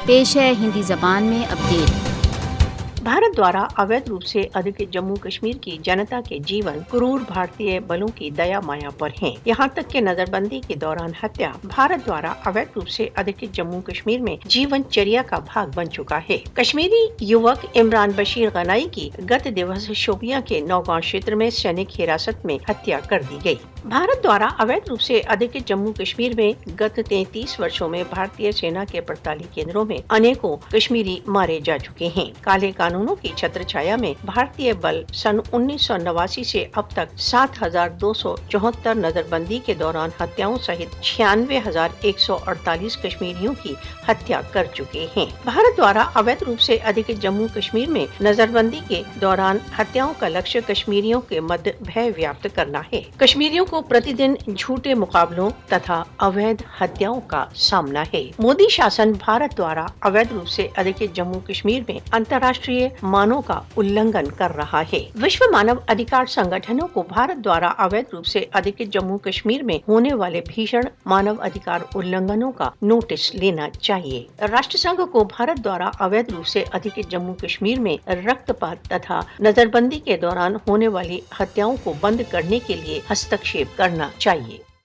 पेश है हिंदी जबान में अपडेट। भारत द्वारा अवैध रूप से अधिकृत जम्मू कश्मीर की जनता के जीवन क्रूर भारतीय बलों की दया माया पर हैं। यहाँ तक कि नजरबंदी के दौरान हत्या भारत द्वारा अवैध रूप से अधिकृत जम्मू कश्मीर में जीवनचर्या का भाग बन चुका है। कश्मीरी युवक इमरान बशीर गनाई की गत दिवस शोपियां के नौगांव क्षेत्र में सैनिक हिरासत में हत्या कर दी गई। भारत द्वारा अवैध रूप से अधिकृत जम्मू कश्मीर में गत 33 वर्षों में भारतीय सेना के 48 केंद्रों में अनेकों कश्मीरी मारे जा चुके हैं। काले कानूनों की छत्र छाया में भारतीय बल सन 1989 से अब तक 7,274 नजरबंदी के दौरान हत्याओं सहित 96,148 कश्मीरियों की हत्या कर चुके हैं। भारत द्वारा अवैध रूप से अधिकृत जम्मू कश्मीर में नजरबंदी के दौरान हत्याओं का लक्ष्य कश्मीरियों के मध्य भय व्याप्त करना है। कश्मीरियों को प्रतिदिन झूठे मुकाबलों तथा अवैध हत्याओं का सामना है। मोदी शासन भारत द्वारा अवैध रूप से अधिकृत जम्मू कश्मीर में अंतर्राष्ट्रीय मानों का उल्लंघन कर रहा है। विश्व मानव अधिकार संगठनों को भारत द्वारा अवैध रूप से अधिकृत जम्मू कश्मीर में होने वाले भीषण मानव अधिकार उल्लंघनों का नोटिस लेना चाहिए। राष्ट्र संघ को भारत द्वारा अवैध रूप से अधिकृत जम्मू कश्मीर में रक्तपात तथा नजरबंदी के दौरान होने वाली हत्याओं को बंद करने के लिए हस्तक्षेप करना चाहिए।